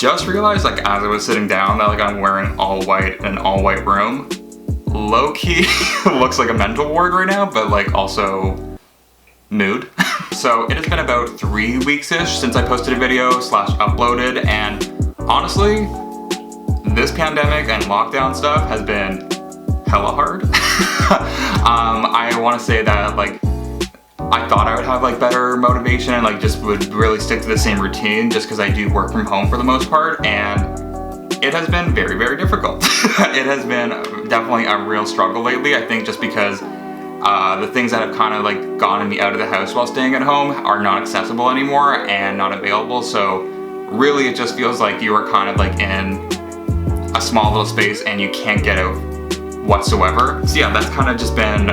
just realized, like, as I was sitting down that, like, I'm wearing all white in an all white room. Low-key looks like a mental ward right now, but, like, also mood. So it has been about 3 weeks-ish since I posted a video / uploaded, and honestly, this pandemic and lockdown stuff has been hella hard. I want to say that, like, I thought I would have, like, better motivation and, like, just would really stick to the same routine just because I do work from home for the most part, and it has been very, very difficult. It has been definitely a real struggle lately, I think, just because the things that have kind of, like, gotten me out of the house while staying at home are not accessible anymore and not available, so really it just feels like you are kind of, like, in a small little space and you can't get out whatsoever. So yeah, that's kind of just been,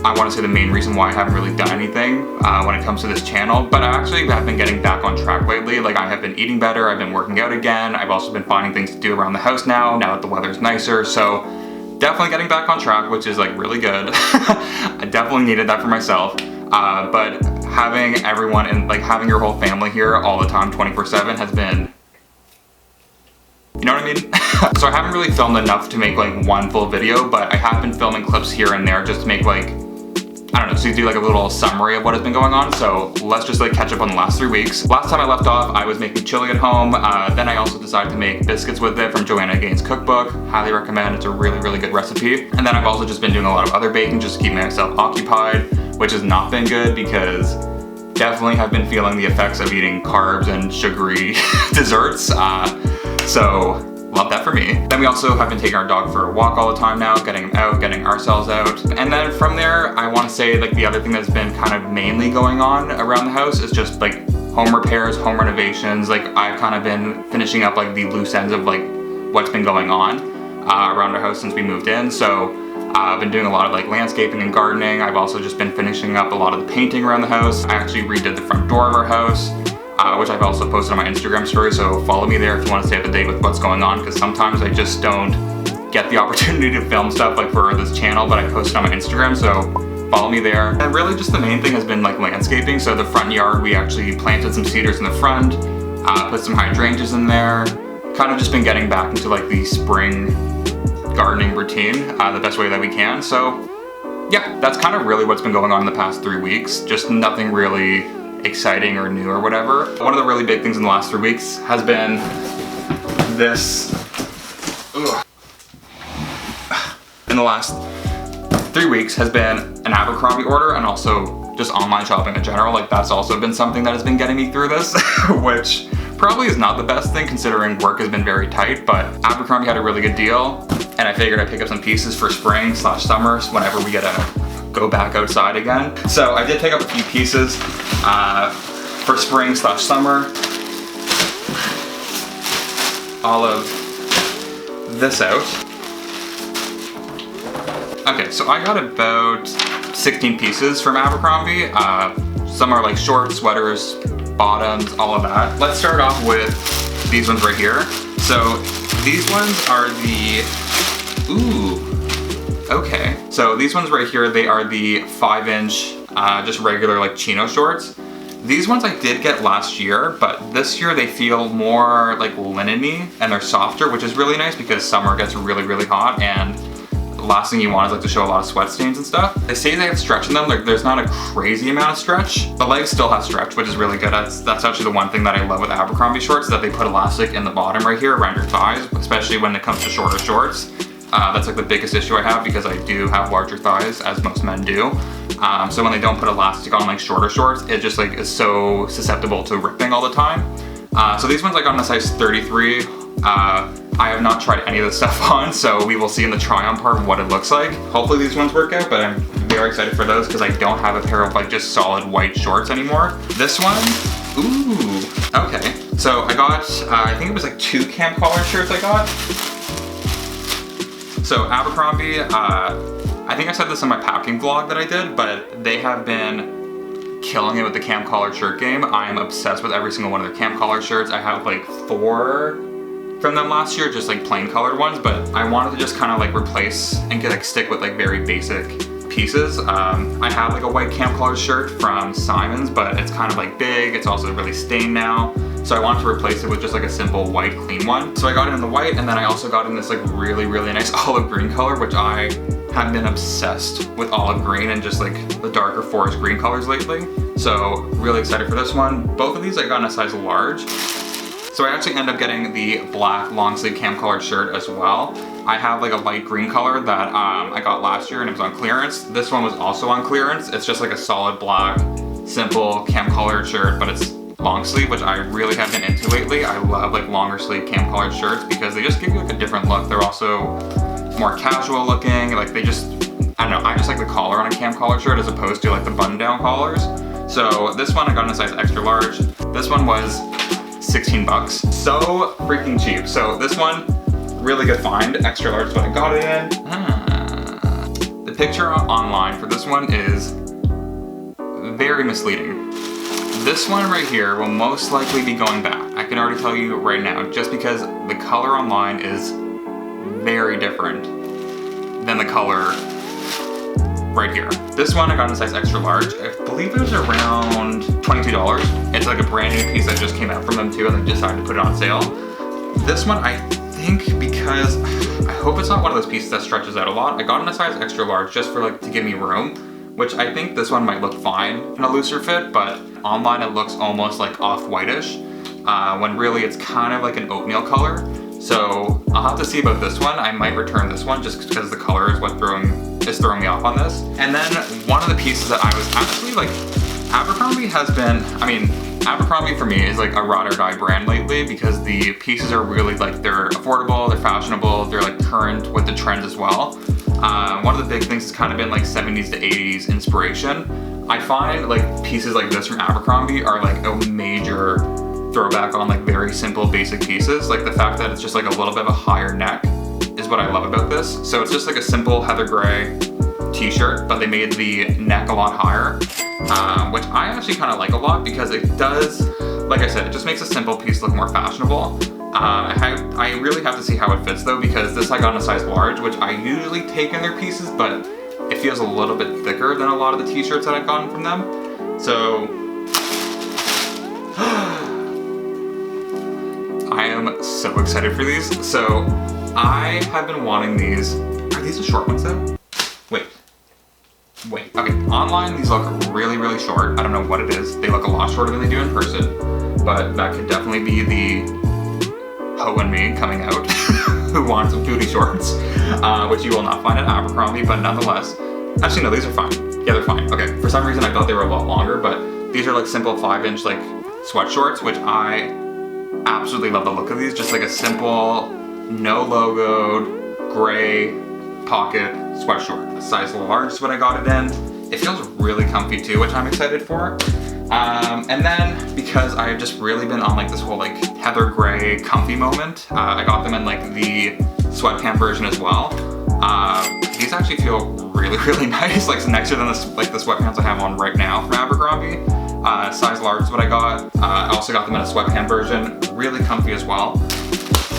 I want to say, the main reason why I haven't really done anything when it comes to this channel. But I actually have been getting back on track lately. Like, I have been eating better, I've been working out again, I've also been finding things to do around the house now that the weather's nicer, so definitely getting back on track, which is, like, really good. I definitely needed that for myself. But having everyone and, like, having your whole family here all the time 24/7 has been, you know what I mean? So I haven't really filmed enough to make, like, one full video, but I have been filming clips here and there just to make, like, I don't know, so you do, like, a little summary of what has been going on. So let's just, like, catch up on the last 3 weeks. Last time I left off, I was making chili at home. Then I also decided to make biscuits with it from Joanna Gaines' cookbook. Highly recommend, it's a really, really good recipe. And then I've also just been doing a lot of other baking just to keep myself occupied, which has not been good because definitely have been feeling the effects of eating carbs and sugary desserts. So love that for me. Then we also have been taking our dog for a walk all the time now, getting him out, getting ourselves out. And then from there, I want to say, like, the other thing that's been kind of mainly going on around the house is just, like, home repairs, home renovations. Like, I've kind of been finishing up, like, the loose ends of, like, what's been going on around our house since we moved in. So I've been doing a lot of, like, landscaping and gardening. I've also just been finishing up a lot of the painting around the house. I actually redid the front door of our house, which I've also posted on my Instagram story, so follow me there if you want to stay up to date with what's going on, because sometimes I just don't get the opportunity to film stuff, like, for this channel, but I post it on my Instagram, so follow me there. And really just the main thing has been, like, landscaping. So the front yard, we actually planted some cedars in the front, put some hydrangeas in there, kind of just been getting back into, like, the spring gardening routine the best way that we can. So yeah, that's kind of really what's been going on in the past 3 weeks. Just nothing really exciting or new or whatever. One of the really big things in the last 3 weeks has been this. In the last 3 weeks has been an Abercrombie order, and also just online shopping in general. Like, that's also been something that has been getting me through this, which probably is not the best thing considering work has been very tight, but Abercrombie had a really good deal, and I figured I'd pick up some pieces for spring / summer whenever we get to go back outside again. So I did pick up a few pieces for spring / summer. All of this out. Okay, so I got about 16 pieces from Abercrombie. Some are, like, shorts, sweaters, bottoms, all of that. Let's start off with these ones right here. So these ones are the, okay. So these ones right here, they are the 5-inch, just regular, like, Chino shorts. These ones I did get last year, but this year they feel more, like, linen-y, and they're softer, which is really nice because summer gets really, really hot, and the last thing you want is, like, to show a lot of sweat stains and stuff. They say they have stretch in them. Like, there's not a crazy amount of stretch. The legs still have stretch, which is really good. That's actually the one thing that I love with Abercrombie shorts, is that they put elastic in the bottom right here around your thighs, especially when it comes to shorter shorts. That's, like, the biggest issue I have because I do have larger thighs, as most men do. So when they don't put elastic on, like, shorter shorts, it just, like, is so susceptible to ripping all the time. So these ones I got in a size 33. I have not tried any of this stuff on, so we will see in the try-on part what it looks like. Hopefully these ones work out, but I'm very excited for those because I don't have a pair of, like, just solid white shorts anymore. This one, okay. So I got, I think it was, like, 2 camp collar shirts I got. So Abercrombie, I think I said this in my packing vlog that I did, but they have been killing it with the camp collar shirt game. I am obsessed with every single one of their camp collar shirts. I have, like, 4 from them last year, just, like, plain colored ones, but I wanted to just kind of, like, replace and get, like, stick with, like, very basic pieces. I have like a white camp collar shirt from Simon's, but it's kind of like big. It's also really stained now. So I wanted to replace it with just like a simple white clean one. So I got it in the white, and then I also got in this like really nice olive green color, which I have been obsessed with olive green and just like the darker forest green colors lately. So really excited for this one. Both of these I got in a size large. So I actually ended up getting the black long sleeve cam colored shirt as well. I have like a light green color that I got last year and it was on clearance. This one was also on clearance. It's just like a solid black, simple cam colored shirt, but it's long sleeve, which I really have been into lately. I love like longer sleeve cam colored shirts because they just give you like a different look. They're also more casual looking. Like they just, I don't know, I just like the collar on a cam collared shirt as opposed to like the button down collars. So this one I got in a size extra large. This one was 16 bucks. So freaking cheap. So this one, really good find. Extra large is what I got it in. The picture online for this one is very misleading. This one right here will most likely be going back. I can already tell you right now, just because the color online is very different than the color right here. This one I got in a size extra large. I believe it was around $22. It's like a brand new piece that just came out from them too, and they decided to put it on sale. This one, I think because, I hope it's not one of those pieces that stretches out a lot. I got in a size extra large just for like, to give me room, which I think this one might look fine in a looser fit, but online it looks almost like off-whitish, when really it's kind of like an oatmeal color. So I'll have to see about this one. I might return this one just because the color is what is throwing me off on this. And then one of the pieces that I was actually like, Abercrombie has been, I mean, Abercrombie for me is like a ride or die brand lately because the pieces are really like, they're affordable, they're fashionable, they're like current with the trend as well. One of the big things has kind of been like 70s to 80s inspiration. I find like pieces like this from Abercrombie are like a major throwback on like very simple basic pieces. Like the fact that it's just like a little bit of a higher neck is what I love about this. So it's just like a simple heather gray t-shirt, but they made the neck a lot higher, which I actually kind of like a lot because it does, like I said, it just makes a simple piece look more fashionable. I really have to see how it fits though, because this I got in a size large, which I usually take in their pieces, but it feels a little bit thicker than a lot of the t-shirts that I've gotten from them. So I am so excited for these. So I have been wanting these. Are these the short ones though? Wait, okay. Online these look really short. I don't know what it is. They look a lot shorter than they do in person, but that could definitely be the hoe in me coming out who wants some booty shorts, which you will not find at Abercrombie, but nonetheless. Actually no, these are fine. Yeah, they're fine. Okay, for some reason I thought they were a lot longer, but these are like simple 5-inch like sweat shorts, which I absolutely love the look of these. Just like a simple, no logoed, gray pocket sweatshirt. Size large is what I got it in. It feels really comfy too, which I'm excited for. And then because I've just really been on like this whole like heather gray comfy moment, I got them in like the sweatpant version as well. These actually feel really nice, like nicer than the sweatpants I have on right now from Abercrombie. Size large is what I got. I also got them in a sweatpant version, really comfy as well.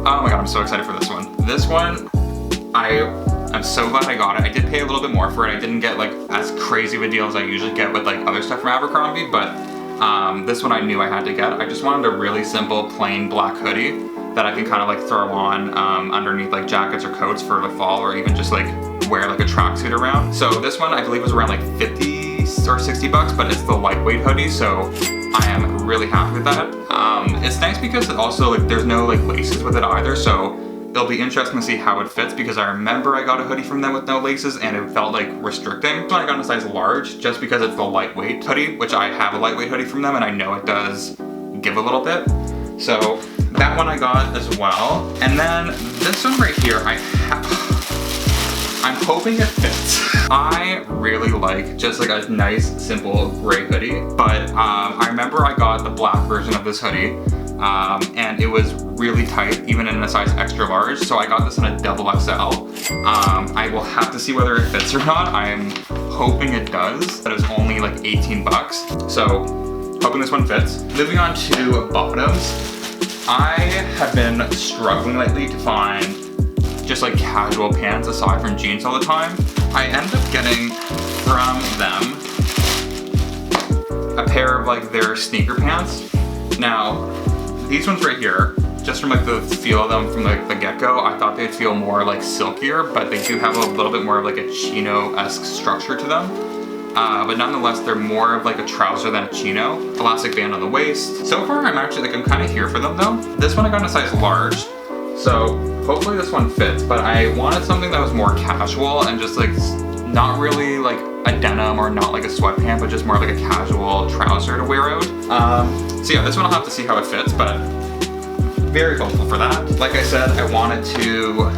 Oh my god, I'm so excited for this one. This one, I'm so glad I got it. I did pay a little bit more for it. I didn't get like as crazy of a deal as I usually get with like other stuff from Abercrombie, but this one I knew I had to get. I just wanted a really simple plain black hoodie that I can kind of like throw on underneath like jackets or coats for the fall, or even just like wear like a tracksuit around. So this one I believe was around like 50 or 60 bucks, but it's the lightweight hoodie, so I am really happy with that. It's nice because it also like there's no like laces with it either, so it'll be interesting to see how it fits, because I remember I got a hoodie from them with no laces and it felt like restricting. So I got in a size large just because it's the lightweight hoodie, which I have a lightweight hoodie from them and I know it does give a little bit. So that one I got as well. And then this one right here, I'm hoping it fits. I really like just like a nice simple gray hoodie, but I remember I got the black version of this hoodie and it was really tight, even in a size extra large, so I got this in a double XL. I will have to see whether it fits or not. I'm hoping it does. That is only like 18 bucks, so hoping this one fits. Moving on to bottoms. I have been struggling lately to find just like casual pants aside from jeans all the time. I ended up getting from them a pair of like their sneaker pants. Now, these ones right here, just from like the feel of them from like the get-go, I thought they'd feel more like silkier, but they do have a little bit more of like a chino-esque structure to them. But nonetheless, they're more of like a trouser than a chino. Elastic band on the waist. So far, I'm kind of here for them though. This one I got in a size large, so hopefully this one fits, but I wanted something that was more casual and just like not really like a denim or not like a sweatpant, but just more like a casual trouser to wear out. So yeah, this one I'll have to see how it fits, but very hopeful for that. Like I said, I wanted to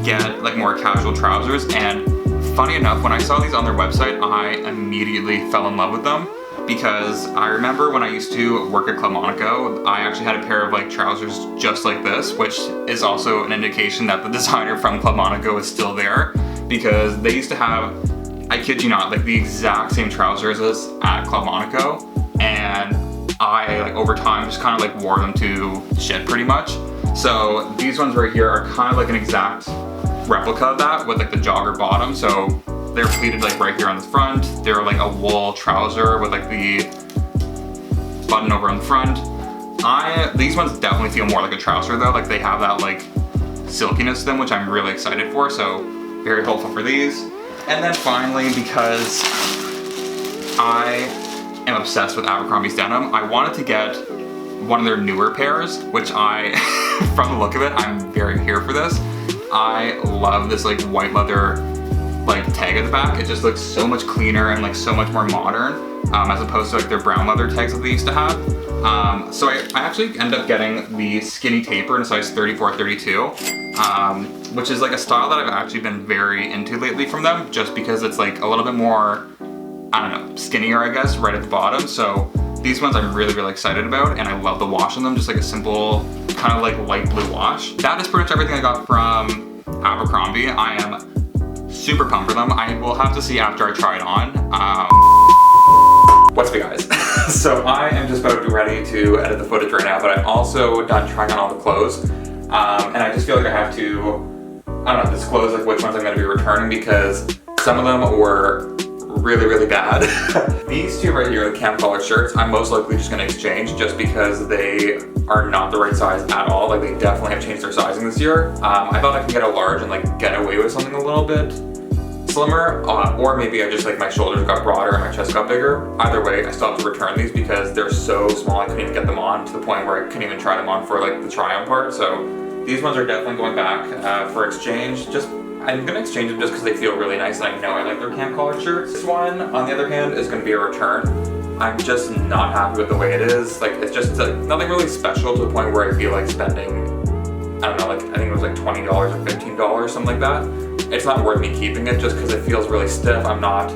get like more casual trousers, and funny enough, when I saw these on their website, I immediately fell in love with them, because I remember when I used to work at Club Monaco, I actually had a pair of like trousers just like this, which is also an indication that the designer from Club Monaco is still there, because they used to have, I kid you not, like the exact same trousers as at Club Monaco, and I like over time just kind of like wore them to shit pretty much. So these ones right here are kind of like an exact replica of that with like the jogger bottom. So they're pleated like right here on the front. They're like a wool trouser with like the button over on the front. These ones definitely feel more like a trouser though. Like they have that like silkiness to them, which I'm really excited for. So very hopeful for these. And then finally, because I am obsessed with Abercrombie's denim, I wanted to get one of their newer pairs, which from the look of it, I'm very here for this. I love this like white leather like tag at the back. It just looks so much cleaner and like so much more modern, as opposed to like their brown leather tags that they used to have. So I actually ended up getting the skinny taper in a size 34-32, which is like a style that I've actually been very into lately from them, just because it's like a little bit more, I don't know, skinnier I guess, right at the bottom. So these ones I'm really, really excited about, and I love the wash on them, just like a simple kind of like light blue wash. That is pretty much everything I got from Abercrombie. I am super pumped for them. I will have to see after I try it on. What's up, guys? So I am just about ready to edit the footage right now, but I'm also done trying on all the clothes. And I just feel like I have to, I don't know, disclose like which ones I'm going to be returning, because some of them were really, really bad. These two right here, the cam collar shirts, I'm most likely just gonna exchange, just because they are not the right size at all. Like they definitely have changed their sizing this year. I thought I could get a large and like get away with something a little bit slimmer, or maybe I just like my shoulders got broader and my chest got bigger. Either way, I still have to return these because they're so small I couldn't even get them on, to the point where I couldn't even try them on for like the try-on part. So these ones are definitely going back for exchange. I'm gonna exchange them just because they feel really nice, and I know I like their cam collared shirts. This one, on the other hand, is gonna be a return. I'm just not happy with the way it is. Like, it's just like nothing really special, to the point where I feel like spending, I don't know, like I think it was like $20 or $15, something like that. It's not worth me keeping it just because it feels really stiff. I'm not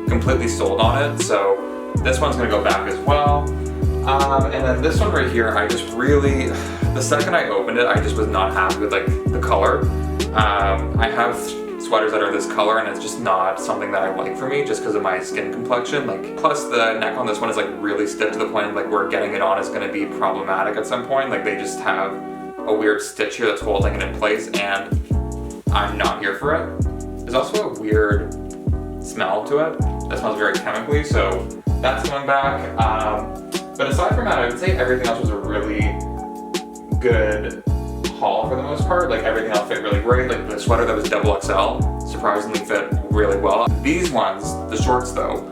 completely sold on it, so this one's gonna go back as well. And then this one right here, I just really, the second I opened it, I just was not happy with like the color. I have sweaters that are this color, and it's just not something that I like for me, just because of my skin complexion. Like, plus the neck on this one is like really stiff, to the point of like where getting it on is going to be problematic at some point. Like they just have a weird stitch here that's holding it in place, and I'm not here for it. There's also a weird smell to it that smells very chemically, so that's going back. But aside from that, I would say everything else was a really good haul for the most part. Like everything else fit really great. Like the sweater that was XXL surprisingly fit really well. These ones, the shorts though,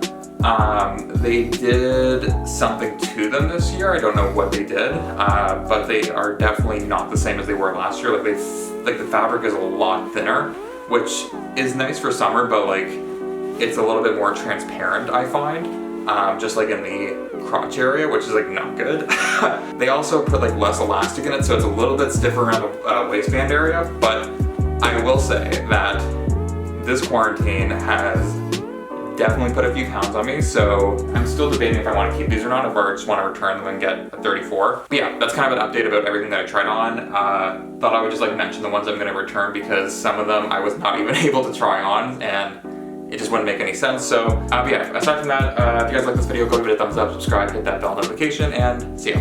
they did something to them this year. I don't know what they did, but they are definitely not the same as they were last year. Like the fabric is a lot thinner, which is nice for summer, but like it's a little bit more transparent, I find. Just like in the crotch area, which is like not good. They also put like less elastic in it, so it's a little bit stiffer around the waistband area, but I will say that this quarantine has definitely put a few pounds on me, so I'm still debating if I want to keep these or not, or just want to return them and get a 34. But yeah, that's kind of an update about everything that I tried on. Thought I would just like mention the ones I'm going to return, because some of them I was not even able to try on, and it just wouldn't make any sense. So yeah, aside from that, if you guys like this video, go give it a thumbs up, subscribe, hit that bell notification, and see ya.